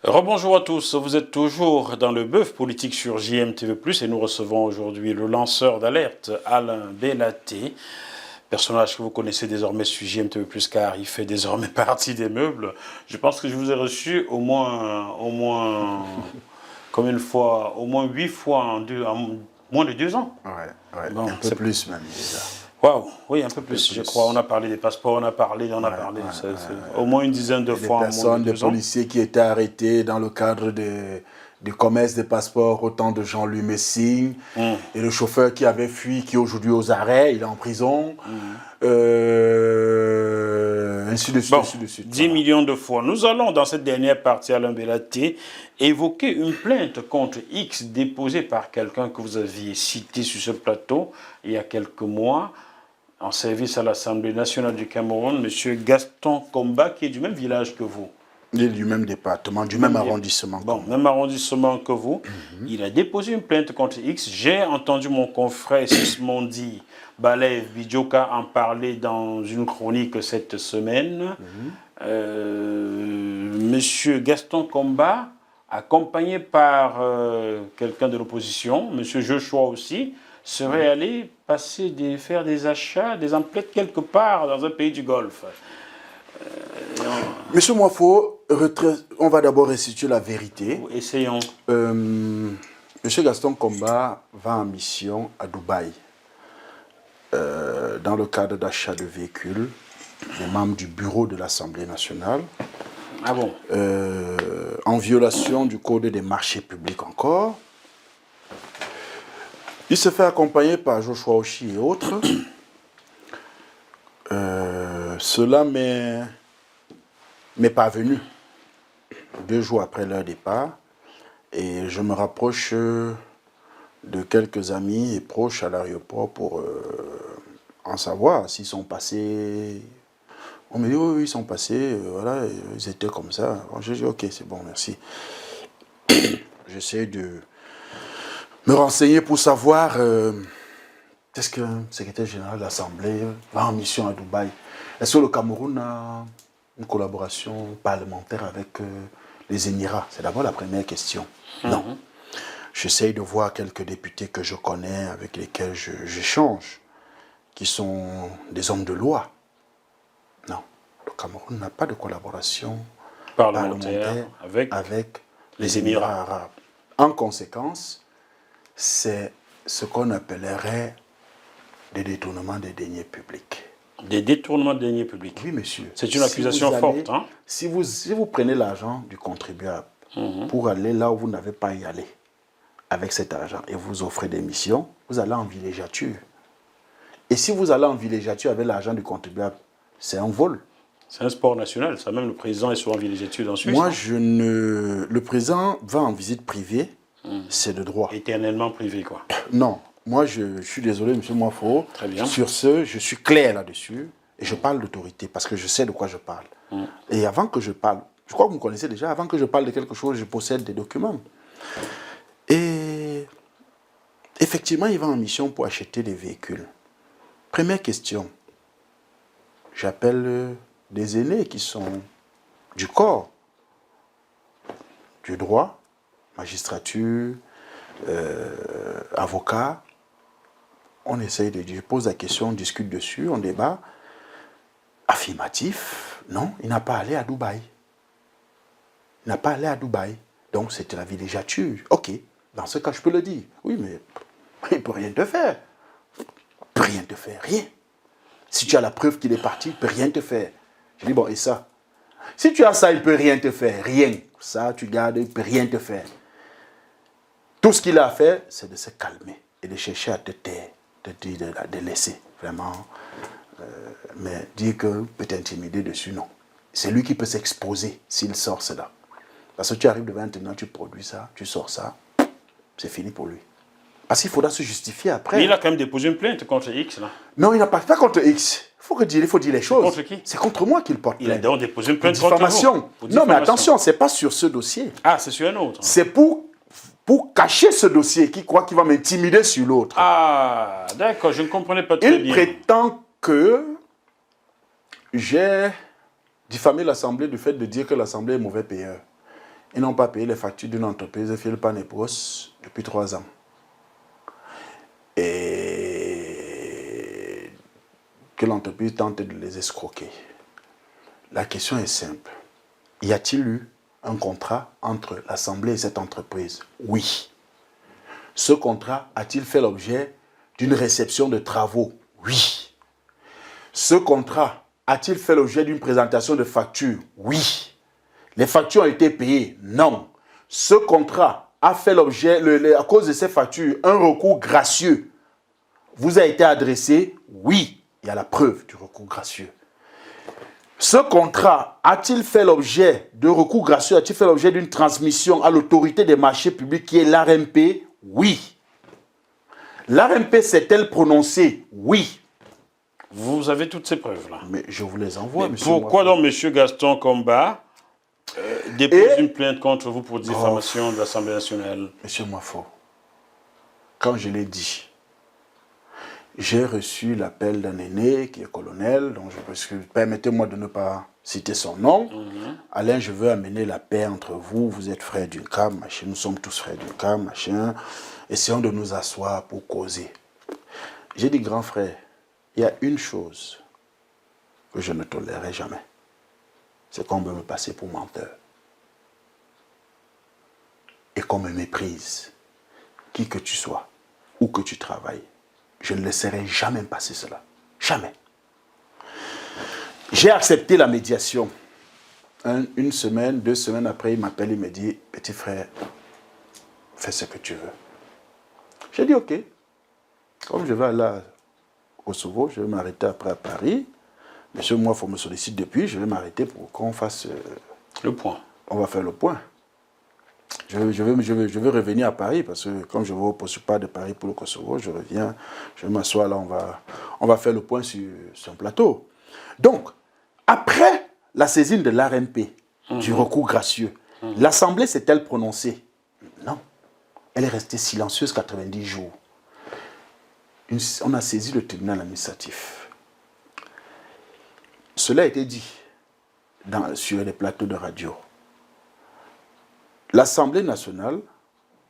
Rebonjour à tous, vous êtes toujours dans le bœuf politique sur JMTV+, et nous recevons aujourd'hui le lanceur d'alerte, Alain Bellaté, personnage que vous connaissez désormais sur JMTV+, car il fait désormais partie des meubles. Je pense que je vous ai reçu au moins comme une fois, au moins 8 fois en moins de 2 ans. Ouais, Bon, un peu plus même déjà. Waouh, oui, un peu plus, je crois. On a parlé des passeports, on a parlé, au moins une dizaine de fois en moins de 2 ans. Des policiers qui étaient arrêtés dans le cadre du commerce des passeports au temps de Jean-Louis Messing, et le chauffeur qui avait fui, qui est aujourd'hui aux arrêts, il est en prison, ainsi de suite, bon, ainsi de suite. 10 millions de fois. Nous allons, dans cette dernière partie, Alain Bellaté, évoquer une plainte contre X déposée par quelqu'un que vous aviez cité sur ce plateau il y a quelques mois, en service à l'Assemblée nationale du Cameroun, M. Gaston Komba, qui est du même village que vous. Il est du même département, du même arrondissement. Bon, même arrondissement que vous. Il a déposé une plainte contre X. J'ai entendu mon confrère Sismondi Balev Bidjoka en parler dans une chronique cette semaine. Monsieur Gaston Komba, accompagné par quelqu'un de l'opposition, monsieur Joshua aussi, serait allé faire des achats, des emplettes quelque part dans un pays du Golfe. Monsieur Moifo, on va d'abord restituer la vérité. Essayons. Monsieur Gaston Komba va en mission à Dubaï dans le cadre d'achat de véhicules des membres du bureau de l'Assemblée nationale. Ah bon? En violation du code des marchés publics encore. Il se fait accompagner par Joshua Oshi et autres. Cela m'est parvenu 2 jours après leur départ, et je me rapproche de quelques amis et proches à l'aéroport pour en savoir s'ils sont passés. On me dit oui, ils sont passés, voilà, ils étaient comme ça. Bon, je dis ok, c'est bon, merci. J'essaie de me renseigner pour savoir est-ce qu'un secrétaire général de l'Assemblée va en mission à Dubaï. Est-ce que le Cameroun a une collaboration parlementaire avec les Émirats? C'est d'abord la première question. Non. J'essaye de voir quelques députés que je connais, avec lesquels j'échange, qui sont des hommes de loi. Non. Le Cameroun n'a pas de collaboration parlementaire avec les Émirats arabes. En conséquence, c'est ce qu'on appellerait des détournements des deniers publics. Des détournements de deniers publics? Oui, monsieur. C'est une accusation forte. Hein? Si vous prenez l'argent du contribuable pour aller là où vous n'avez pas à y aller, avec cet argent, et vous offrez des missions, vous allez en villégiature. Et si vous allez en villégiature avec l'argent du contribuable, c'est un vol. C'est un sport national, ça. Même le président est souvent en villégiature en Suisse. Moi, le président va en visite privée, c'est de droit. Éternellement privé, quoi. Non. Moi, je suis désolé, monsieur Moifo. Très bien. Sur ce, je suis clair là-dessus. Et je parle d'autorité parce que je sais de quoi je parle. Et avant que je parle, je crois que vous me connaissez déjà, avant que je parle de quelque chose, je possède des documents. Et effectivement, il va en mission pour acheter des véhicules. Première question. J'appelle des aînés qui sont du corps, du droit, magistrature, avocat. On essaye de dire, je pose la question, on discute dessus, on débat. Affirmatif, non, il n'a pas allé à Dubaï. Il n'a pas allé à Dubaï. Donc c'était la villégiature. Ok, dans ce cas, je peux le dire. Oui, mais il ne peut rien te faire. Il ne peut rien te faire, rien. Si tu as la preuve qu'il est parti, il ne peut rien te faire. Je dis, bon, et ça? Si tu as ça, il ne peut rien te faire, rien. Ça, tu gardes, il ne peut rien te faire. Tout ce qu'il a à faire, c'est de se calmer et de chercher à te taire. De laisser, vraiment. Mais dire que peut t'intimider dessus, non. C'est lui qui peut s'exposer s'il sort cela. Parce que tu arrives devant un tribunal, tu produis ça, tu sors ça, c'est fini pour lui. Parce qu'il faudra se justifier après. Mais il a quand même déposé une plainte contre X, là. Non, il n'a pas contre X. Il faut dire les choses. Contre qui? C'est contre moi qu'il porte plainte. Il a donc déposé une plainte pour diffamation. contre vous. Non, mais attention, ce n'est pas sur ce dossier. Ah, c'est sur un autre. C'est pour cacher ce dossier, qui croit qu'il va m'intimider sur l'autre. Ah, d'accord, je ne comprenais pas très bien. Il prétend que j'ai diffamé l'Assemblée du fait de dire que l'Assemblée est mauvais payeur. Ils n'ont pas payé les factures d'une entreprise, Philpan et Pros, depuis 3 ans. Et que l'entreprise tente de les escroquer. La question est simple. Y a-t-il eu un contrat entre l'Assemblée et cette entreprise? Oui. Ce contrat a-t-il fait l'objet d'une réception de travaux? Oui. Ce contrat a-t-il fait l'objet d'une présentation de factures? Oui. Les factures ont été payées? Non. Ce contrat a fait l'objet, à cause de ces factures, un recours gracieux vous a été adressé? Oui. Il y a la preuve du recours gracieux. Ce contrat a-t-il fait l'objet de recours gracieux? A-t-il fait l'objet d'une transmission à l'autorité des marchés publics qui est l'ARMP? Oui. L'ARMP s'est-elle prononcée? Oui. Vous avez toutes ces preuves-là. Mais je vous les envoie, monsieur. Pourquoi donc M. Gaston Komba dépose une plainte contre vous pour diffamation de l'Assemblée nationale? Monsieur Moifo, quand je l'ai dit, j'ai reçu l'appel d'un aîné qui est colonel, donc permettez-moi de ne pas citer son nom. Alain, je veux amener la paix entre vous, vous êtes frères d'une cam, machin, nous sommes tous frères d'une cam, machin. Essayons de nous asseoir pour causer. J'ai dit, grand frère, il y a une chose que je ne tolérerai jamais. C'est qu'on veut me passer pour menteur. Et qu'on me méprise. Qui que tu sois, où que tu travailles. Je ne laisserai jamais me passer cela. Jamais. J'ai accepté la médiation. Une semaine, 2 semaines après, il m'appelle, il me dit, petit frère, fais ce que tu veux. J'ai dit, ok. Comme je vais aller au Kosovo, je vais m'arrêter après à Paris. Monsieur, moi, il faut me solliciter depuis, je vais m'arrêter pour qu'on fasse... le point. On va faire le point. Je vais revenir à Paris parce que comme je ne vous poursuis pas de Paris pour le Kosovo, je reviens, je m'assois là, on va faire le point sur un plateau. Donc, après la saisine de l'ARMP, du recours gracieux, l'Assemblée s'est-elle prononcée? Non. Elle est restée silencieuse 90 jours. On a saisi le tribunal administratif. Cela a été dit sur les plateaux de radio. L'Assemblée nationale,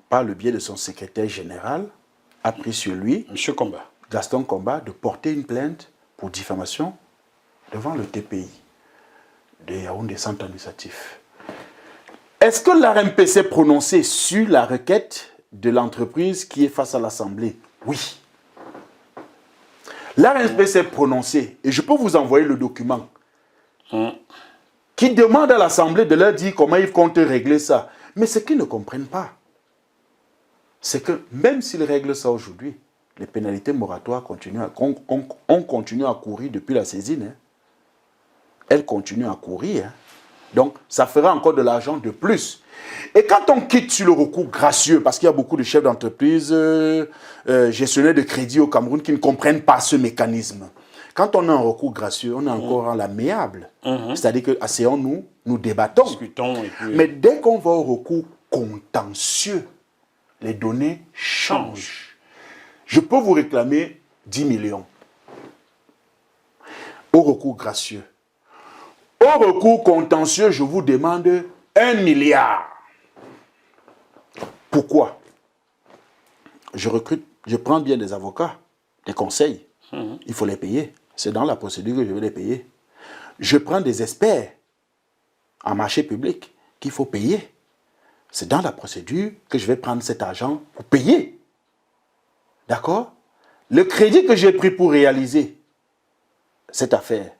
par le biais de son secrétaire général, a pris sur lui, M. Komba, Gaston Komba, de porter une plainte pour diffamation devant le TPI de Yaoundé Centre administratif. Est-ce que l'ARMP s'est prononcé sur la requête de l'entreprise qui est face à l'Assemblée? Oui. L'ARMP s'est prononcé, et je peux vous envoyer le document, qui demande à l'Assemblée de leur dire comment ils comptent régler ça. Mais ce qu'ils ne comprennent pas, c'est que même s'ils règlent ça aujourd'hui, les pénalités moratoires continuent on continue à courir depuis la saisine. Elles continuent à courir. Donc, ça fera encore de l'argent de plus. Et quand on quitte sur le recours gracieux, parce qu'il y a beaucoup de chefs d'entreprise, gestionnaires de crédit au Cameroun qui ne comprennent pas ce mécanisme. Quand on a un recours gracieux, on est encore à l'amiable. C'est-à-dire que, asseyons-nous, nous débattons. Discutons. Et puis... Mais dès qu'on va au recours contentieux, les données changent. Je peux vous réclamer 10 millions au recours gracieux. Au recours contentieux, je vous demande 1 milliard. Pourquoi? Je recrute, je prends bien des avocats, des conseils. Il faut les payer. C'est dans la procédure que je vais les payer. Je prends des experts en marché public qu'il faut payer. C'est dans la procédure que je vais prendre cet argent pour payer. D'accord? Le crédit que j'ai pris pour réaliser cette affaire,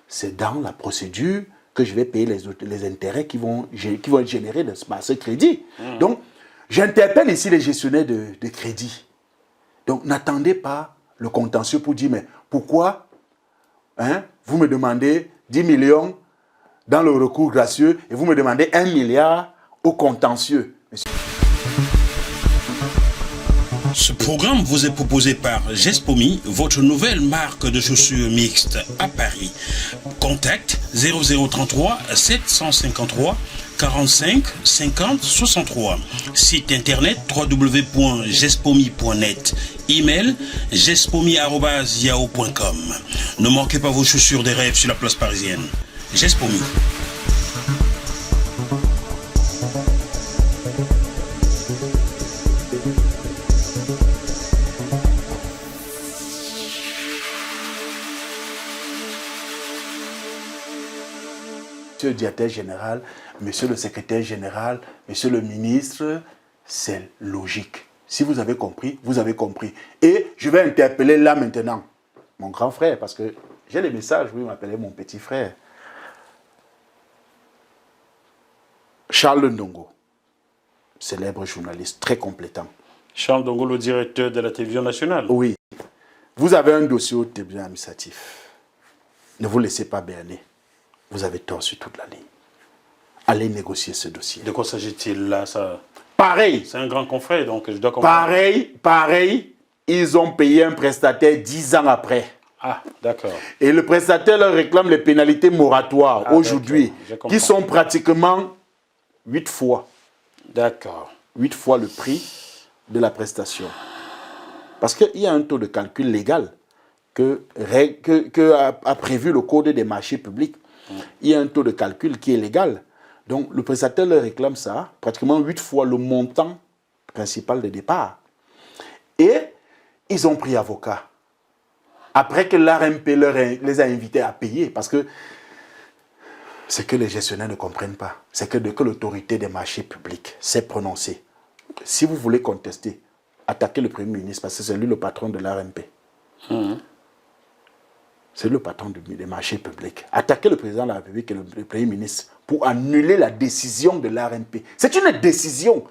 c'est dans la procédure que je vais payer les intérêts qui vont être générés de ce crédit. Donc, j'interpelle ici les gestionnaires de crédit. Donc, n'attendez pas le contentieux pour dire, mais pourquoi vous me demandez 10 millions dans le recours gracieux et vous me demandez 1 milliard au contentieux. Ce programme vous est proposé par Gespomi, votre nouvelle marque de chaussures mixtes à Paris. Contact 0033 753 45 50 63. Site internet www.gespomi.net. Email gespomi@yahoo.com. Ne manquez pas vos chaussures des rêves sur la place parisienne. Gespomi. monsieur le directeur général, monsieur le secrétaire général, monsieur le ministre, c'est logique. Si vous avez compris, vous avez compris. Et je vais interpeller là maintenant mon grand frère, parce que j'ai des messages où il m'appelait mon petit frère. Charles Ndongo, célèbre journaliste, très compétent. Charles Ndongo, le directeur de la télévision nationale. Oui. Vous avez un dossier au tribunal administratif. Ne vous laissez pas berner. Vous avez tort sur toute la ligne. Allez négocier ce dossier. De quoi s'agit-il là ça... Pareil. C'est un grand confrère, donc je dois comprendre. Pareil. Ils ont payé un prestataire 10 ans après. Ah, d'accord. Et le prestataire leur réclame les pénalités moratoires aujourd'hui, qui sont pratiquement 8 fois. D'accord. 8 fois le prix de la prestation. Parce qu'il y a un taux de calcul légal que a prévu le Code des marchés publics. Il y a un taux de calcul qui est légal. Donc, le prestataire leur réclame ça, pratiquement 8 fois le montant principal de départ. Et ils ont pris avocat. Après que l'ARMP les a invités à payer, parce que ce que les gestionnaires ne comprennent pas, c'est que dès que l'autorité des marchés publics s'est prononcée, si vous voulez contester, attaquez le Premier ministre, parce que c'est lui le patron de l'ARMP. C'est le patron des marchés publics. Attaquez le président de la République et le Premier ministre pour annuler la décision de l'ARMP. C'est une décision.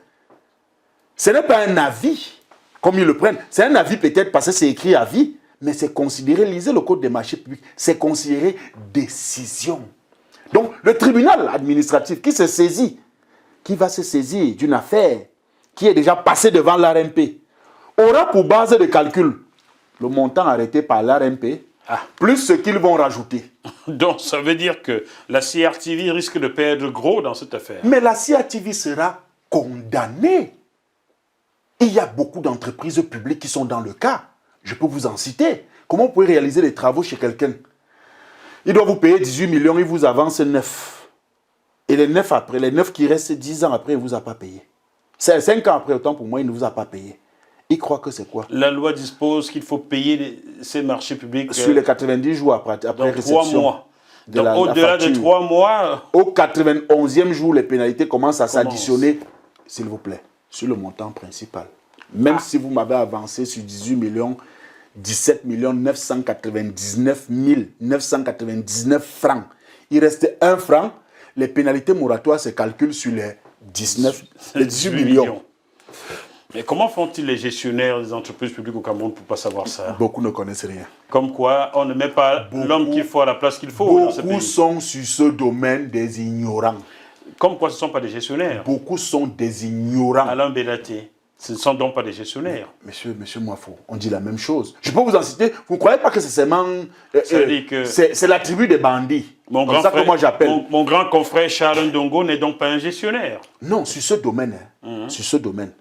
Ce n'est pas un avis, comme ils le prennent. C'est un avis peut-être parce que c'est écrit avis, mais c'est considéré, lisez le Code des marchés publics, c'est considéré décision. Donc, le tribunal administratif qui se saisit, qui va se saisir d'une affaire qui est déjà passée devant l'ARMP, aura pour base de calcul le montant arrêté par l'ARMP, plus ce qu'ils vont rajouter. Donc, ça veut dire que la CRTV risque de perdre gros dans cette affaire. Mais la CRTV sera condamnée. Il y a beaucoup d'entreprises publiques qui sont dans le cas. Je peux vous en citer. Comment vous pouvez réaliser des travaux chez quelqu'un? Il doit vous payer 18 millions, il vous avance 9. Et les 9 après, les 9 qui restent 10 ans après, il ne vous a pas payé. 5 ans après, autant pour moi, il ne vous a pas payé. Il croit que c'est quoi? La loi dispose qu'il faut payer ces marchés publics sur les 90 jours après réception. 3 mois. Donc au-delà de 3 mois... Au 91e jour, les pénalités commencent à s'additionner, s'il vous plaît, sur le montant principal. Même si vous m'avez avancé sur 18 millions, 17 999 999 francs. Il reste 1 franc. Les pénalités moratoires se calculent sur les 18 millions. Mais comment font-ils les gestionnaires des entreprises publiques au Cameroun pour ne pas savoir ça? Beaucoup ne connaissent rien. Comme quoi, on ne met pas l'homme qu'il faut à la place qu'il faut dans ce pays. Beaucoup sont sur ce domaine des ignorants. Comme quoi, ce ne sont pas des gestionnaires. Beaucoup sont des ignorants. Alain Bellaté, ce ne sont donc pas des gestionnaires. Monsieur Moifo, on dit la même chose. Je peux vous en citer. Vous ne croyez pas que c'est seulement... c'est la tribu des bandits. C'est ça que moi j'appelle. Mon grand confrère Charles Ndongo n'est donc pas un gestionnaire. Non, sur ce domaine. Sur ce domaine.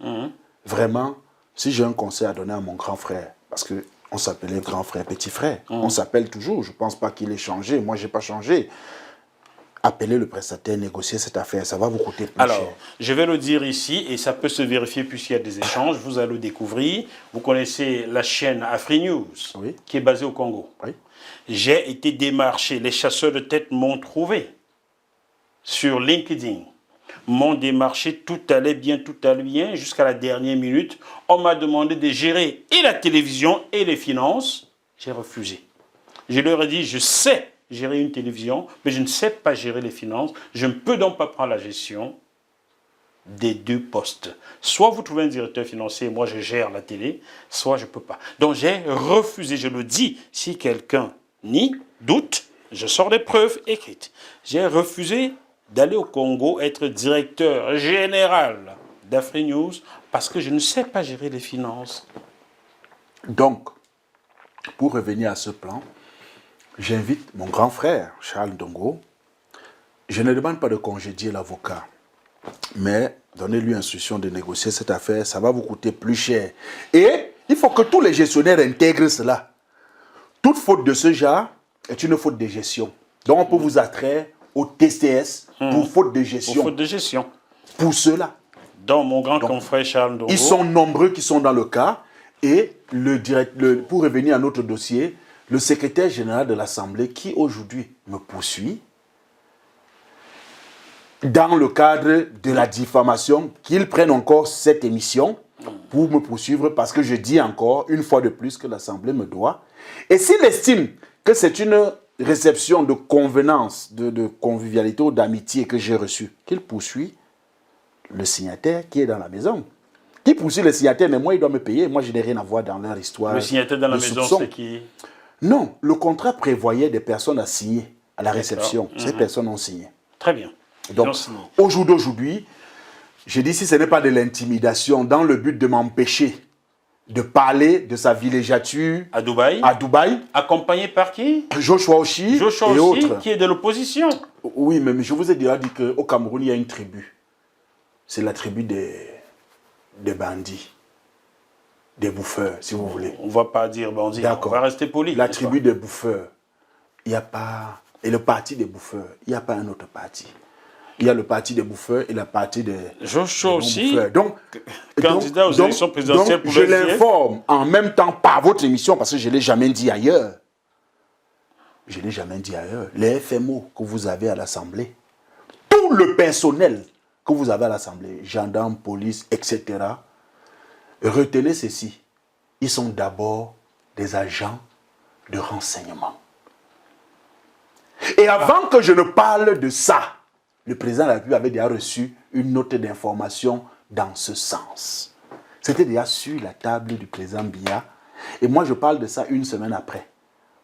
Vraiment, si j'ai un conseil à donner à mon grand frère, parce qu'on s'appelait grand frère, petit frère, on s'appelle toujours, je ne pense pas qu'il ait changé, moi je n'ai pas changé. Appelez le prestataire, négocier cette affaire, ça va vous coûter plus cher. Alors, je vais le dire ici, et ça peut se vérifier puisqu'il y a des échanges, vous allez le découvrir. Vous connaissez la chaîne AfriNews, qui est basée au Congo. Oui. J'ai été démarché, les chasseurs de tête m'ont trouvé sur LinkedIn. M'ont démarché, tout allait bien, jusqu'à la dernière minute. On m'a demandé de gérer et la télévision et les finances. J'ai refusé. Je leur ai dit, je sais gérer une télévision, mais je ne sais pas gérer les finances. Je ne peux donc pas prendre la gestion des 2 postes. Soit vous trouvez un directeur financier, moi je gère la télé, soit je ne peux pas. Donc j'ai refusé, je le dis, si quelqu'un nie, doute, je sors des preuves écrites. J'ai refusé d'aller au Congo être directeur général d'AfriNews parce que je ne sais pas gérer les finances. Donc, pour revenir à ce plan, j'invite mon grand frère, Charles Ndongo. Je ne demande pas de congédier l'avocat, mais donnez-lui instruction de négocier cette affaire, ça va vous coûter plus cher. Et il faut que tous les gestionnaires intègrent cela. Toute faute de ce genre est une faute de gestion. Donc on peut vous attraire au TCS pour faute de gestion. Pour faute de gestion. Pour cela. Donc mon grand confrère Charles Ndongo. Ils sont nombreux qui sont dans le cas. Et pour revenir à notre dossier, le secrétaire général de l'Assemblée qui aujourd'hui me poursuit, dans le cadre de la diffamation, qu'ils prennent encore cette émission pour me poursuivre parce que je dis encore une fois de plus que l'Assemblée me doit. Et s'il estime que c'est une réception de convenance, de convivialité ou d'amitié que j'ai reçue, qu'il poursuit le signataire qui est dans la maison. Qui poursuit le signataire, mais moi, il doit me payer. Moi, je n'ai rien à voir dans leur histoire. Le signataire dans la maison, c'est qui? Non, le contrat prévoyait des personnes à signer à la réception. Ces personnes ont signé. Très bien. Donc, au jour d'aujourd'hui, j'ai dit si ce n'est pas de l'intimidation dans le but de m'empêcher de parler de sa villégiature à Dubaï. Accompagné par qui? Joshua Oshi et autres. Qui est de l'opposition. Oui, mais je vous ai déjà dit qu'au Cameroun, il y a une tribu. C'est la tribu des bandits, des bouffeurs, si vous voulez. On ne va pas dire bandits, on va rester poli. La tribu des bouffeurs, il n'y a pas... Et le parti des bouffeurs, il n'y a pas un autre parti. Il y a le parti des bouffeurs et la partie des Joshua aussi, donc, candidat aux élections présidentielles pour je l'informe en même temps par votre émission, parce que je ne l'ai jamais dit ailleurs. Je ne l'ai jamais dit ailleurs. Les FMO que vous avez à l'Assemblée, tout le personnel que vous avez à l'Assemblée, gendarmes, police, etc., retenez ceci. Ils sont d'abord des agents de renseignement. Et avant que je ne parle de ça, le président de la République avait déjà reçu une note d'information dans ce sens. C'était déjà sur la table du président Biya. Et moi, je parle de ça une semaine après.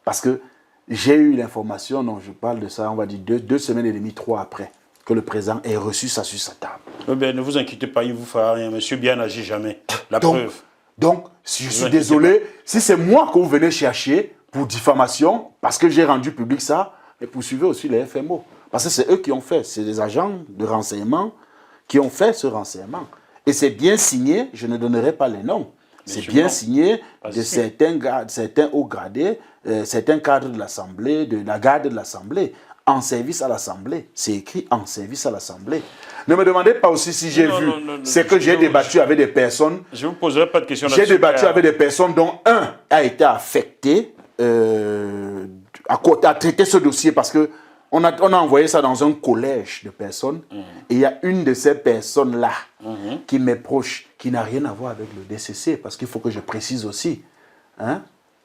Parce que j'ai eu l'information, non, je parle de ça, on va dire 2 semaines et demie, 3 après, que le président ait reçu ça sur sa table. Eh bien, ne vous inquiétez pas, il ne vous fera rien. Monsieur Biya n'agit jamais. La preuve. Donc, je suis désolé, si c'est moi que vous venez chercher pour diffamation, parce que j'ai rendu public ça, et poursuivez aussi les FMO. Parce que c'est eux qui ont fait, c'est des agents de renseignement qui ont fait ce renseignement. Et c'est bien signé, je ne donnerai pas les noms, c'est bien signé de certains hauts gradés, certains cadres de l'Assemblée, de la garde de l'Assemblée, en service à l'Assemblée. C'est écrit en service à l'Assemblée. Ne me demandez pas aussi si j'ai vu. C'est que j'ai débattu avec des personnes. Je ne vous poserai pas de questions là-dessus. J'ai débattu avec des personnes dont un a été affecté à traiter ce dossier parce que on a envoyé ça dans un collège de personnes. Et il y a une de ces personnes-là qui m'est proche, qui n'a rien à voir avec le DCC, parce qu'il faut que je précise aussi. Hein?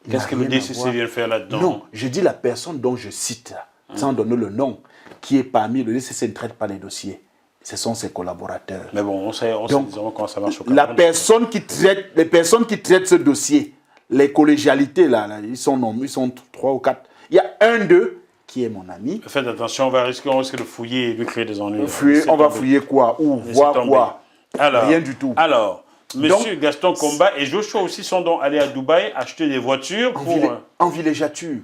Qu'est-ce que le DCC vient faire là-dedans? Non, je dis la personne dont je cite, sans donner le nom, qui est parmi le DCC ne traite pas les dossiers. Ce sont ses collaborateurs. Mais bon, on sait comment ça marche au Cameroun. Les personnes qui traitent ce dossier, les collégialités, là, ils sont 3 ou 4. Il y a un d'eux qui est mon ami. Faites attention, on risque de fouiller et lui créer des ennuis. On va fouiller quoi? Où? Voir quoi? Alors, rien du tout. Alors, Monsieur Gaston Komba et Joshua aussi sont donc allés à Dubaï acheter des voitures en villégiature.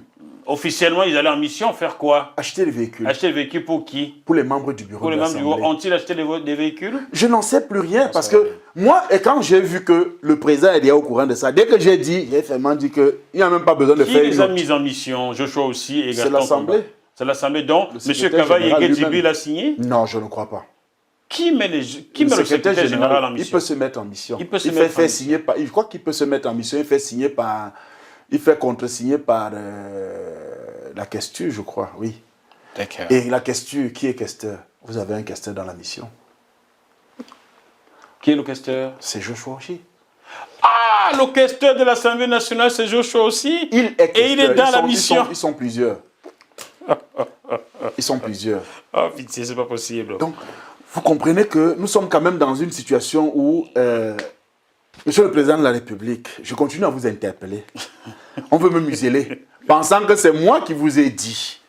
Officiellement, ils allaient en mission faire quoi? Acheter des véhicules. Acheter des véhicules pour qui? Pour les membres du bureau. Pour les membres du bureau. Ont-ils acheté des véhicules? Je n'en sais plus rien parce que moi, et quand j'ai vu que le président est déjà au courant de ça, dès que j'ai effectivement dit qu'il n'y a même pas besoin de faire. Qui les a mis en mission? Joshua aussi et Gaston Komba. C'est l'Assemblée. C'est l'Assemblée. Donc, M. Kavaï Gedjibi l'a signé? Non, je ne crois pas. Qui met le secrétaire général en mission? Il peut se mettre en mission. Je crois qu'il peut se mettre en mission. Il fait signer par... Il fait contresigner par la questure, je crois, oui. D'accord. Et la questure, qui est questeur? Vous avez un questeur dans la mission. Qui est le questeur? C'est Joshua aussi. Ah, le questeur de l'Assemblée nationale, c'est Joshua aussi? Il est questeur. Et il est dans la mission. Ils sont plusieurs. Ils sont plusieurs. Oh, pitié, c'est pas possible. Donc, vous comprenez que nous sommes quand même dans une situation où... Monsieur le Président de la République, je continue à vous interpeller. On veut me museler, pensant que c'est moi qui vous ai dit,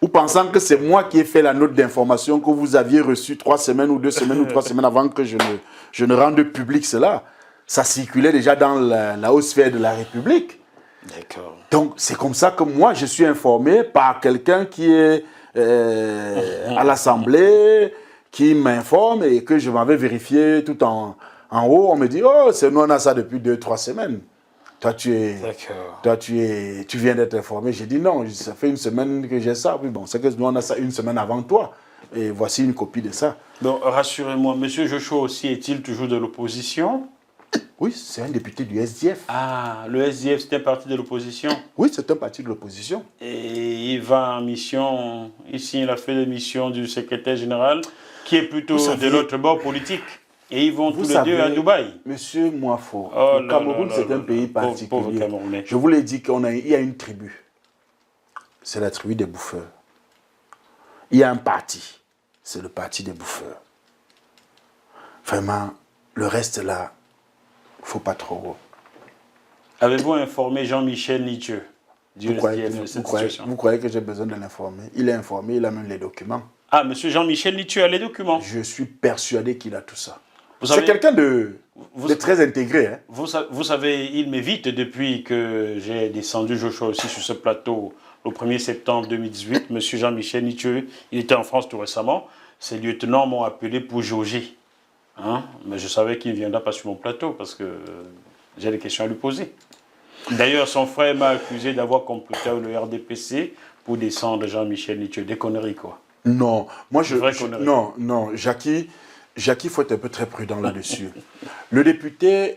ou pensant que c'est moi qui ai fait la note d'information que vous aviez reçue 3 semaines ou 2 semaines ou 3 semaines avant que je ne rende public cela. Ça circulait déjà dans la haute sphère de la République. D'accord. Donc, c'est comme ça que moi, je suis informé par quelqu'un qui est à l'Assemblée, qui m'informe et que je m'avais vérifié tout en haut. On me dit, oh, nous, on a ça depuis 2-3 semaines. Toi, tu viens d'être informé. J'ai dit, non, ça fait 1 semaine que j'ai ça. Oui, bon, c'est que nous, on a ça 1 semaine avant toi. Et voici une copie de ça. Donc, rassurez-moi, M. Joshua aussi est-il toujours de l'opposition? Oui, c'est un député du SDF. Ah, le SDF, c'était un parti de l'opposition. Oui, c'est un parti de l'opposition. Et il va en mission, ici il a fait la mission du secrétaire général, qui est plutôt Vous savez, de l'autre bord politique. Et ils vont vous tous les deux à savez, Dubaï. Monsieur Moifo, Oh le là Cameroun, là là c'est un là pays là, pauvre particulier. Camerounais. Je vous l'ai dit qu'il y a une tribu. C'est la tribu des bouffeurs. Il y a un parti. C'est le parti des bouffeurs. Vraiment, le reste là, il ne faut pas trop. Avez-vous informé Jean-Michel Nietzsche du SDF de cette situation? Vous croyez que j'ai besoin de l'informer? Il est informé, il a même les documents. Ah, monsieur Jean-Michel Nietzsche a les documents. Je suis persuadé qu'il a tout ça. Vous C'est savez- quelqu'un de très intégré. Hein? Vous savez, il m'évite depuis que j'ai descendu Joshua aussi sur ce plateau le 1er septembre 2018. Monsieur Jean-Michel Nietzsche, il était en France tout récemment. Ses lieutenants m'ont appelé pour jauger. Hein? Mais je savais qu'il ne viendra pas sur mon plateau parce que j'ai des questions à lui poser. D'ailleurs, son frère m'a accusé d'avoir comploté avec le RDPC pour descendre Jean-Michel Nietzsche. Des conneries, quoi. Non, moi Non. Jackie, il faut être un peu très prudent là-dessus. Le député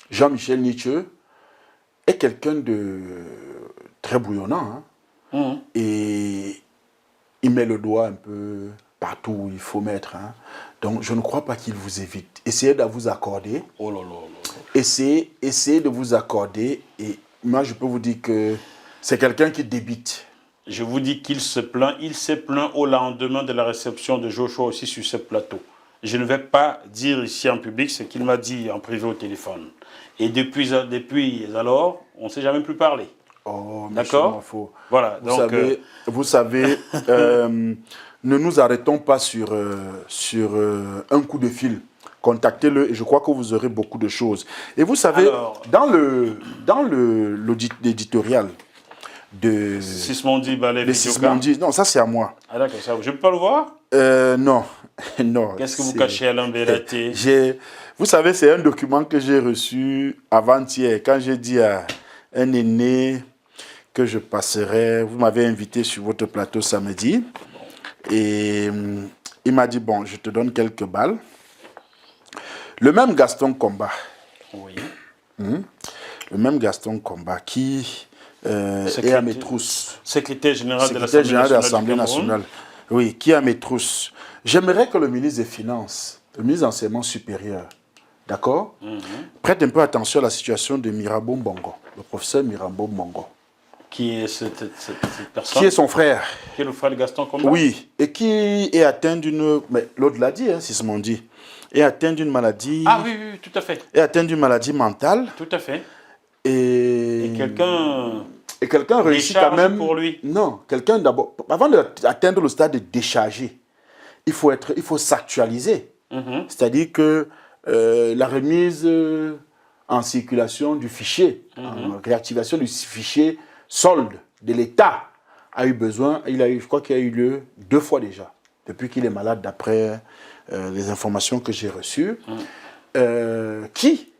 Jean-Michel Nietzsche est quelqu'un de très bouillonnant. Hein? Et il met le doigt un peu partout où il faut mettre. Hein? Donc je ne crois pas qu'il vous évite. Essayez de vous accorder. Oh là là là. Essayez de vous accorder. Et moi, je peux vous dire que c'est quelqu'un qui débite. Je vous dis qu'il se plaint. Il s'est plaint au lendemain de la réception de Joshua aussi sur ce plateau. Je ne vais pas dire ici en public ce qu'il m'a dit en privé au téléphone. Et depuis alors, on ne s'est jamais plus parlé. Oh, d'accord. Voilà. Vous savez, ne nous arrêtons pas sur un coup de fil. Contactez-le et je crois que vous aurez beaucoup de choses. Et vous savez, alors, dans l'éditorial de Sismondi Ballet Sismondi, non, ça c'est à moi. Ah d'accord, ça, je peux pas le voir? Non, non. Qu'est-ce que vous cachez à l'embêté? Vous savez, c'est un document que j'ai reçu avant-hier, quand j'ai dit à un aîné que je passerai. Vous m'avez invité sur votre plateau samedi. Et il m'a dit, bon, je te donne quelques balles. Le même Gaston Combat. Oui. Le même Gaston Combat qui est à mes trousses. Secrétaire général de l'Assemblée nationale. Oui, qui est à mes trousses. J'aimerais que le ministre des Finances, le ministre de l'Enseignement supérieur, d'accord, prête un peu attention à la situation de Mirabeau Mbongo, le professeur Mirabeau Mbongo. Qui est cette personne? Qui est son frère. Qui est le frère de Gaston Combat? Oui, et qui est atteint d'une... Mais l'autre l'a dit, hein, Sismondi. Est atteint d'une maladie... Ah oui, oui, tout à fait. Est atteint d'une maladie mentale. Tout à fait. Et quelqu'un réussit quand même... pour lui. Non, quelqu'un d'abord... Avant d'atteindre le stade de décharger, il faut s'actualiser. C'est-à-dire que la remise en circulation du fichier, en réactivation du fichier solde de l'État je crois qu'il a eu lieu 2 fois déjà, depuis qu'il est malade, d'après les informations que j'ai reçues. Qui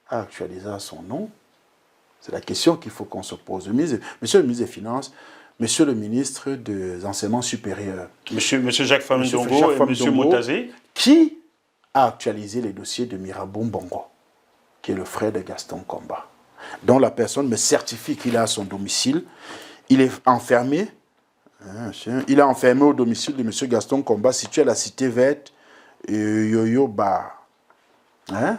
a actualisé son nom? C'est la question qu'il faut qu'on se pose. Monsieur le ministre des Finances, monsieur le ministre des Enseignements supérieurs, monsieur Jacques Famdongo et monsieur Moutazé, qui a actualisé les dossiers de Mirabeau Mbongo, qui est le frère de Gaston Combat, dont la personne me certifie qu'il est à son domicile. Il est enfermé. Il est enfermé au domicile de M. Gaston Combat, situé à la cité verte Yoyo Bar. Hein?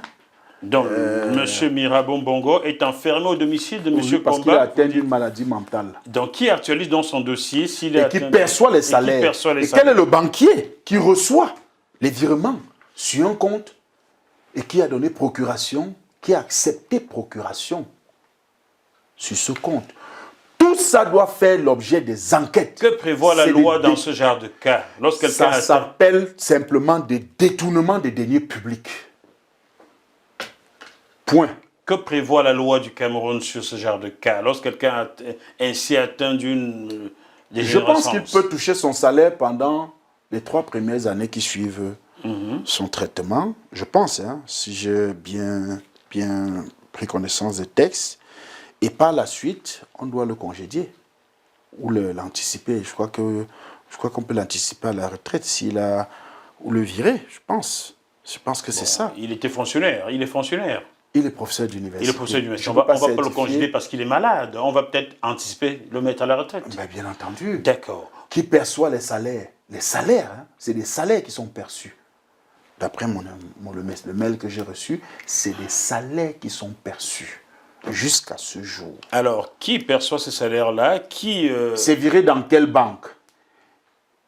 Donc, M. Mirabeau Mbongo est enfermé au domicile de M. Combat. Parce qu'il a atteint d'une maladie mentale. Donc, qui actualise dans son dossier s'il est et qui perçoit les salaires. Et quel est le banquier qui reçoit les virements sur un compte et qui a donné procuration, qui a accepté procuration sur ce compte? Tout ça doit faire l'objet des enquêtes. Que prévoit la loi dans ce genre de cas? Ça s'appelle simplement des détournements des deniers publics. Point. Que prévoit la loi du Cameroun sur ce genre de cas? Lorsque quelqu'un a ainsi atteint d'une dégénérescence. Je pense qu'il peut toucher son salaire pendant les 3 premières années qui suivent son traitement. Je pense, hein, si j'ai bien pris connaissance des textes. Et par la suite, on doit le congédier ou l'anticiper. Je crois qu'on peut l'anticiper à la retraite ou le virer, je pense. Je pense que c'est ça. Il était fonctionnaire, il est fonctionnaire. Il est professeur d'université. Il est professeur d'université. On va pas le congédier parce qu'il est malade. On va peut-être anticiper le mettre à la retraite. Ben, bien entendu. D'accord. Qui perçoit les salaires? Les salaires, hein, c'est des salaires qui sont perçus. D'après le mail que j'ai reçu, c'est des salaires qui sont perçus jusqu'à ce jour. Alors, qui perçoit ces salaires-là? C'est viré dans quelle banque?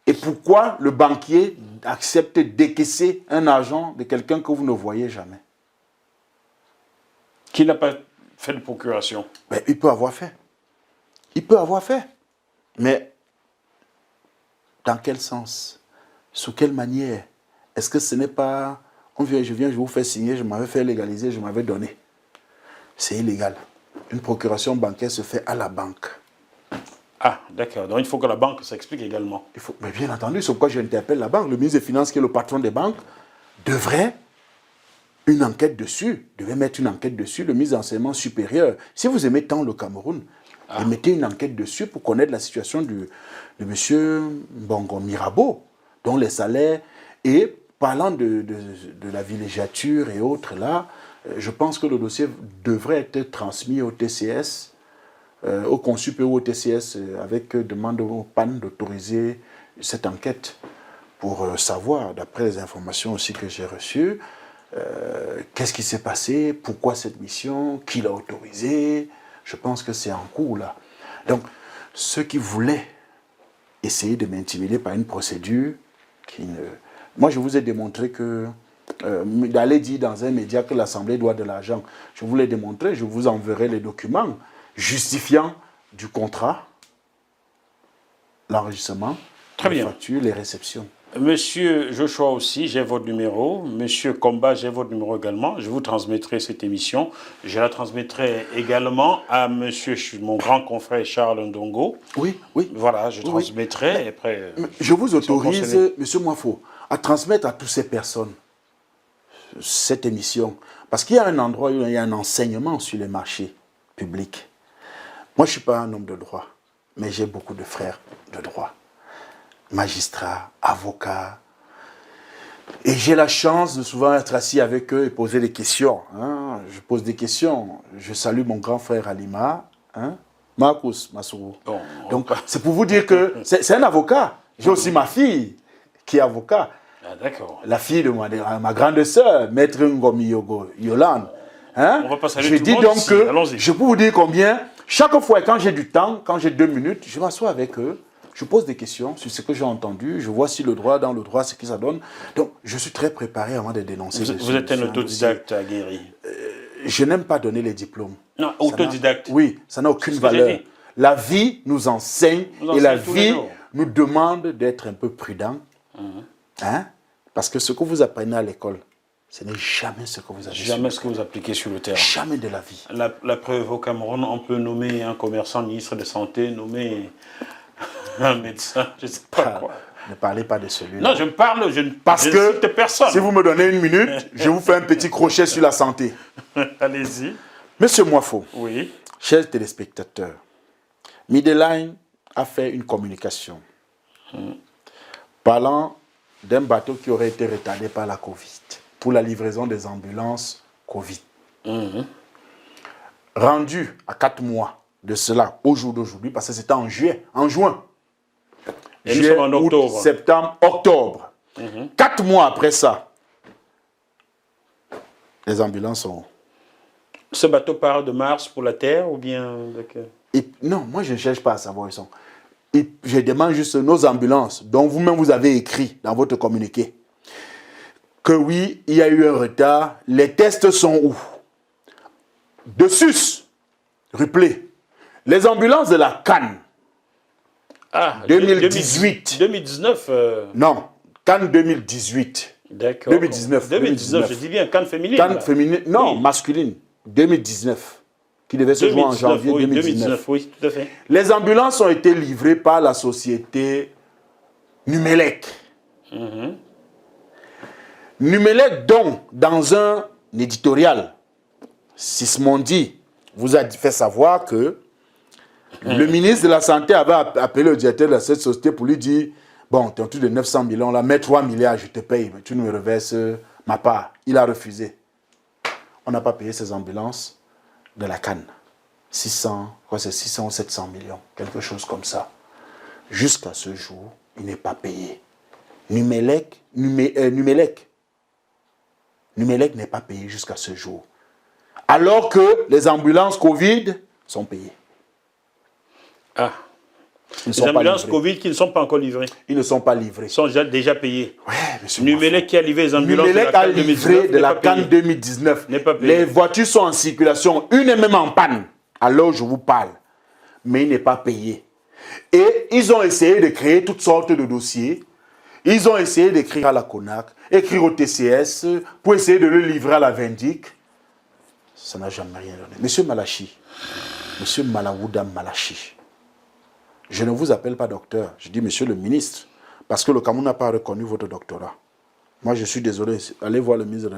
Et pourquoi le banquier accepte d'écaisser un argent de quelqu'un que vous ne voyez jamais? Qui n'a pas fait de procuration? Ben, il peut avoir fait. Il peut avoir fait. Mais dans quel sens? Sous quelle manière? Est-ce que ce n'est pas... je vous fais signer, je m'avais fait légaliser, je m'avais donné. C'est illégal. Une procuration bancaire se fait à la banque. Ah, d'accord. Donc il faut que la banque s'explique également. Mais bien entendu, c'est pourquoi j'interpelle la banque. Le ministre des Finances, qui est le patron des banques, devrait une enquête dessus, devait mettre une enquête dessus, le ministre de l'Enseignement supérieur. Si vous aimez tant le Cameroun, mettez une enquête dessus pour connaître la situation de M. Bongo Mirabeau, dont les salaires... Et parlant de la villégiature et autres, là, je pense que le dossier devrait être transmis au TCS, au Consup et au TCS, avec demande au PAN d'autoriser cette enquête pour savoir, d'après les informations aussi que j'ai reçues, qu'est-ce qui s'est passé, pourquoi cette mission, qui l'a autorisé. Je pense que c'est en cours là. Donc, ceux qui voulaient essayer de m'intimider par une procédure qui ne... Moi, je vous ai démontré que d'aller dire dans un média que l'Assemblée doit de l'argent, je vous l'ai démontré, je vous enverrai les documents justifiant du contrat, l'enregistrement, les factures, les réceptions. Monsieur Joshua aussi, j'ai votre numéro. Monsieur Komba, j'ai votre numéro également. Je vous transmettrai cette émission. Je la transmettrai également à monsieur, mon grand confrère Charles Ndongo. Oui, oui. Voilà, je transmettrai. Mais, après, je vous autorise, monsieur Mwafo, à transmettre à toutes ces personnes cette émission. Parce qu'il y a un endroit où il y a un enseignement sur les marchés publics. Moi, je ne suis pas un homme de droit, mais j'ai beaucoup de frères de droit. Magistrats, avocats. Et j'ai la chance de souvent être assis avec eux et poser des questions. Hein. Je pose des questions. Je salue mon grand frère Alima, hein. Marcus Massourou. Bon, donc, c'est pour vous dire que c'est un avocat. J'ai aussi ma fille qui est avocat. Ah, d'accord. La fille de ma grande sœur, Maître Ngomi Yolande. Hein? On va pas saluer tout le monde donc ici. Que je peux vous dire combien, chaque fois quand j'ai du temps, quand j'ai 2 minutes, je m'assois avec eux. Je pose des questions sur ce que j'ai entendu, je vois si le droit, dans le droit, ce que ça donne. Donc, je suis très préparé avant de dénoncer. Vous êtes un autodidacte aguerri. Je n'aime pas donner les diplômes. Non, autodidacte. Oui, ça n'a aucune valeur. La vie nous enseigne et la vie nous demande d'être un peu prudent. Hein? Parce que ce que vous apprenez à l'école, ce n'est jamais ce que vous avez jamais ce que vous appliquez sur le terrain. Jamais de la vie. La preuve, au Cameroun, on peut nommer un commerçant ministre de Santé, nommer un médecin, je ne sais pas quoi. Ne parlez pas de celui-là. Non, je ne parle, je ne Parce que cite personne. Si vous me donnez 1 minute, je vous fais un petit crochet sur la santé. Allez-y. Monsieur Mwafo, oui. Chers téléspectateurs, Midline a fait une communication parlant d'un bateau qui aurait été retardé par la Covid pour la livraison des ambulances Covid. Rendu à 4 mois de cela, au jour d'aujourd'hui, parce que c'était en juin. Et nous sommes en octobre. Août, septembre, octobre. 4 mois après ça, les ambulances sont... Ce bateau part de Mars pour la Terre ou bien... Non, moi je ne cherche pas à savoir où ils sont. Je demande juste nos ambulances, dont vous-même vous avez écrit dans votre communiqué, que oui, il y a eu un retard. Les tests sont où? De sus, replay. Les ambulances de la Cannes, 2018. 2019 Non, Cannes 2018. D'accord. 2019, je dis bien Cannes féminine. Cannes féminine, non, oui. Masculine, 2019. Qui devait se jouer en janvier 2019. Oui, tout à fait. Les ambulances ont été livrées par la société Numelec. Numelec, donc, dans un éditorial, Sismondi vous a fait savoir que le ministre de la Santé avait appelé le directeur de cette société pour lui dire « Bon, tu as un truc de 900 millions, là, mets 3 milliards, je te paye, mais tu ne me reverses ma part, il a refusé. On n'a pas payé ces ambulances de la CAN. 600 ou 700 millions, quelque chose comme ça. Jusqu'à ce jour, il n'est pas payé. Numelec n'est pas payé jusqu'à ce jour. Alors que les ambulances Covid sont payées. Ah. Les ambulances Covid qui ne sont pas encore livrées. Ils ne sont pas livrés. Ils sont déjà payés. Oui, monsieur. Numelec qui a livré les ambulances Numelec a livré de la CAN 2019. N'est pas payé. Les voitures sont en circulation. Une est même en panne. Alors je vous parle. Mais il n'est pas payé. Et ils ont essayé de créer toutes sortes de dossiers. Ils ont essayé d'écrire à la CONAC, écrire au TCS, pour essayer de le livrer à la Vindic. Ça n'a jamais rien donné. Monsieur Malachi, monsieur Malawuda Malachi, je ne vous appelle pas docteur, je dis monsieur le ministre, parce que le Cameroun n'a pas reconnu votre doctorat. Moi, je suis désolé, allez voir le ministre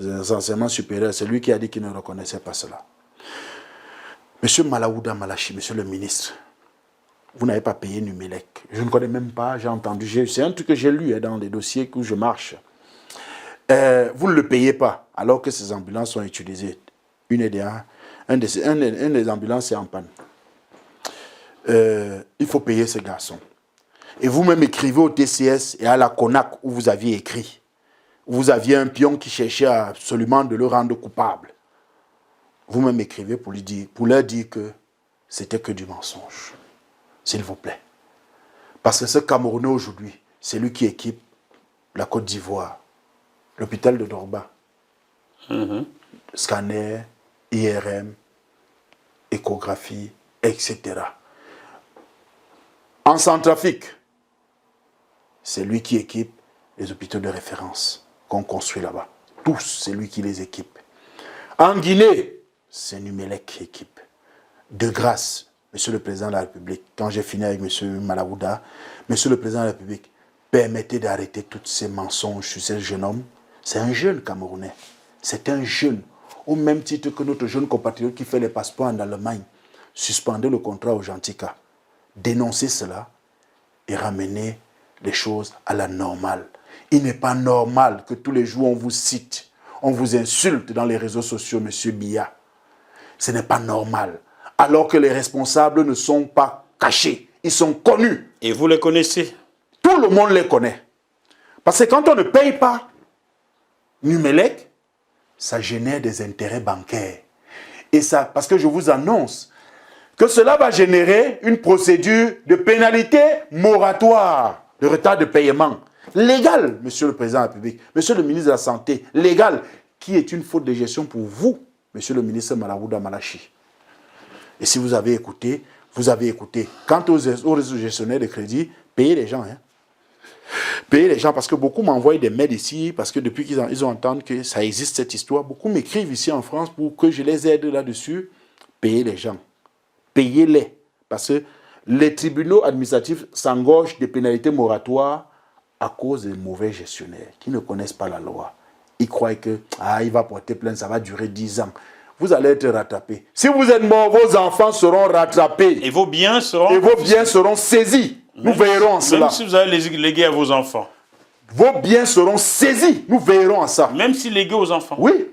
des Enseignements supérieurs, c'est lui qui a dit qu'il ne reconnaissait pas cela. Monsieur Malawuda Malachi, monsieur le ministre, vous n'avez pas payé Numelec. Je ne connais même pas, j'ai entendu, c'est un truc que j'ai lu dans les dossiers où je marche. Vous ne le payez pas, alors que ces ambulances sont utilisées. Un des ambulances est en panne. Il faut payer ces garçons. Et vous-même écrivez au TCS et à la CONAC où vous aviez écrit. Vous aviez un pion qui cherchait absolument de le rendre coupable. Vous-même écrivez pour leur dire que c'était que du mensonge. S'il vous plaît. Parce que ce Camerounais aujourd'hui, c'est lui qui équipe la Côte d'Ivoire, l'hôpital de Dorba, scanner, IRM, échographie, etc. En Centrafrique, c'est lui qui équipe les hôpitaux de référence qu'on construit là-bas. Tous, c'est lui qui les équipe. En Guinée, c'est Numelec qui équipe. De grâce, Monsieur le Président de la République, quand j'ai fini avec Monsieur Malawuda, Monsieur le Président de la République, permettez d'arrêter tous ces mensonges sur ce jeune homme. C'est un jeune Camerounais. C'est un jeune. Au même titre que notre jeune compatriote qui fait les passeports en Allemagne. Suspendez le contrat au Gentica. Dénoncez cela et ramenez les choses à la normale. Il n'est pas normal que tous les jours on vous cite, on vous insulte dans les réseaux sociaux, Monsieur Biya. Ce n'est pas normal. Alors que les responsables ne sont pas cachés. Ils sont connus. Et vous les connaissez? Tout le monde les connaît. Parce que quand on ne paye pas Numelec, ça génère des intérêts bancaires. Et ça, parce que je vous annonce que cela va générer une procédure de pénalité moratoire, de retard de paiement. Légal, Monsieur le Président de la République, Monsieur le ministre de la Santé, légal, qui est une faute de gestion pour vous, Monsieur le ministre Malawuda Malachi. Et si vous avez écouté, vous avez écouté. Quant aux gestionnaires de crédit, payez les gens. Payez les gens, parce que beaucoup m'envoient des mails ici, parce que depuis qu'ils ont entendu que ça existe cette histoire, beaucoup m'écrivent ici en France pour que je les aide là-dessus. Payez les gens. Payez-les. Parce que les tribunaux administratifs s'engorgent des pénalités moratoires à cause des mauvais gestionnaires qui ne connaissent pas la loi. Ils croient que il va porter plainte, ça va durer 10 ans. Vous allez être rattrapé. Si vous êtes mort, vos enfants seront rattrapés. Et vos biens seront saisis. Nous veillerons en cela. Même si vous allez les léguer à vos enfants. Vos biens seront saisis. Nous veillerons à ça. Même si légués aux enfants. Oui.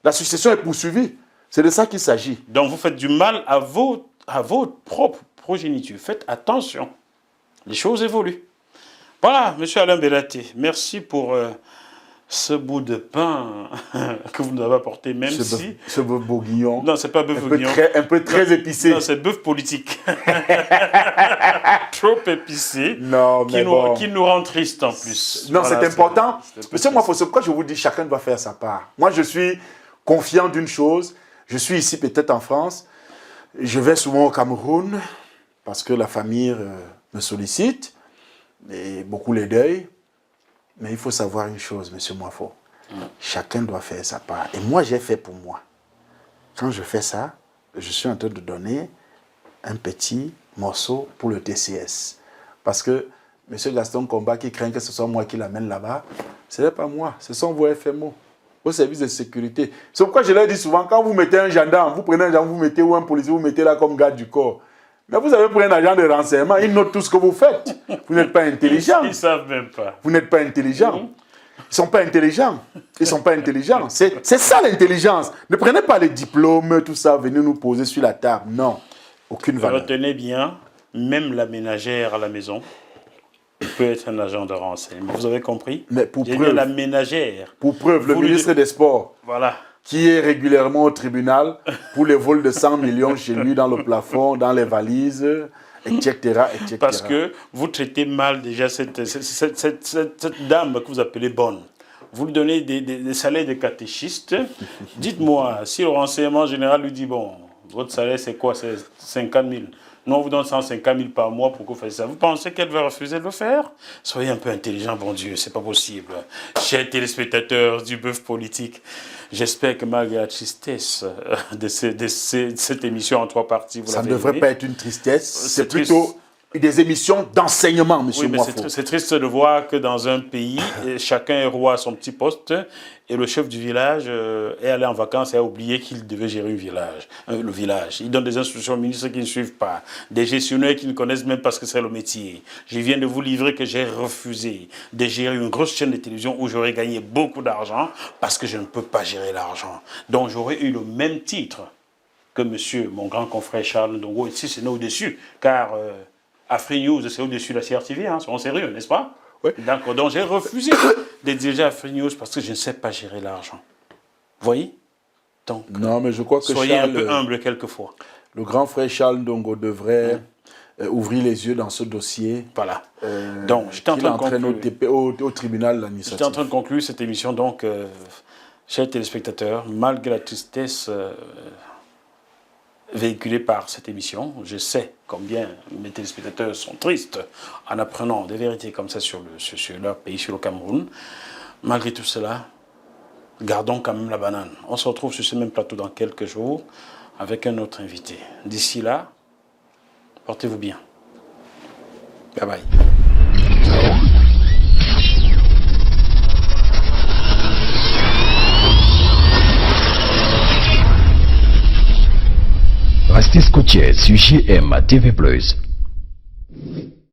La succession est poursuivie. C'est de ça qu'il s'agit. Donc vous faites du mal à votre propre progéniture. Faites attention. Les choses évoluent. Voilà, Monsieur Alain Bellaté, merci pour ce bout de pain que vous nous avez apporté, même si... Ce bœuf bourguignon. Non, c'est pas bœuf bourguignon. Un peu très épicé. Non, c'est bœuf politique. Trop épicé. Non, mais qui nous rend triste en plus. Non, voilà, c'est important. Monsieur Mwafo, c'est pourquoi je vous dis, chacun doit faire sa part. Moi, je suis confiant d'une chose. Je suis ici peut-être en France. Je vais souvent au Cameroun parce que la famille me sollicite. Et beaucoup les deuil. Mais il faut savoir une chose, Monsieur Mwafo. Chacun doit faire sa part. Et moi, j'ai fait pour moi. Quand je fais ça, je suis en train de donner un petit morceau pour le TCS. Parce que M. Gaston Combat qui craint que ce soit moi qui l'amène là-bas, ce n'est pas moi, ce sont vos FMO, vos services de sécurité. C'est pourquoi je leur dis souvent, quand vous mettez un gendarme, vous prenez un gendarme, vous mettez ou un policier, vous mettez là comme garde du corps. Mais vous avez pris un agent de renseignement, il note tout ce que vous faites. Vous n'êtes pas intelligent. Ils ne savent même pas. Vous n'êtes pas intelligent. Ils ne sont pas intelligents. Ils ne sont pas intelligents. C'est ça l'intelligence. Ne prenez pas les diplômes, tout ça, venez nous poser sur la table. Non, aucune valeur. Retenez bien, même la ménagère à la maison peut être un agent de renseignement. Vous avez compris? Mais pour J'ai preuve, dit la ménagère. pour preuve, le ministre des Sports, Voilà. qui est régulièrement au tribunal pour les vols de 100 millions chez lui dans le plafond, dans les valises, etc. etc. Parce que vous traitez mal déjà cette dame que vous appelez bonne. Vous lui donnez des salaires de catéchiste. Dites-moi, si le renseignement général lui dit, bon, votre salaire c'est quoi? C'est 50 000. Nous, on vous donne 150 000 par mois pour que vous fassiez ça. Vous pensez qu'elle va refuser de le faire? Soyez un peu intelligent, bon Dieu, c'est pas possible. Chers téléspectateurs du bœuf politique, j'espère que malgré la tristesse de cette émission en 3 parties, vous ça ne l'avez devrait aimé. pas être une tristesse, c'est triste. plutôt des émissions d'enseignement, monsieur Oui, mais Moifo. c'est triste de voir que dans un pays, chacun est roi à son petit poste et le chef du village est allé en vacances et a oublié qu'il devait gérer le village. Il donne des instructions aux ministres qui ne suivent pas, des gestionnaires qui ne connaissent même pas ce que c'est le métier. Je viens de vous livrer que j'ai refusé de gérer une grosse chaîne de télévision où j'aurais gagné beaucoup d'argent parce que je ne peux pas gérer l'argent. Donc j'aurais eu le même titre que monsieur, mon grand confrère Charles Ndongo. Ici, c'est au-dessus, car... Afri News, c'est au-dessus de la CRTV, hein, soyons sérieux, n'est-ce pas? Oui. D'accord, donc j'ai refusé de diriger Afri News parce que je ne sais pas gérer l'argent. Vous voyez? Donc, non, mais je crois que soyez Charles, un peu humble quelquefois. le grand frère Charles Ndongo devrait ouvrir les yeux dans ce dossier. Voilà. Donc, j'étais en train de conclure. Au tribunal administratif. J'étais en train de conclure cette émission, donc, chers téléspectateurs, malgré la tristesse véhiculée par cette émission, je sais combien mes téléspectateurs sont tristes en apprenant des vérités comme ça sur leur pays, sur le Cameroun. Malgré tout cela, gardons quand même la banane. On se retrouve sur ce même plateau dans quelques jours avec un autre invité. D'ici là, portez-vous bien. Bye bye. Restez scotchés sur JM TV+.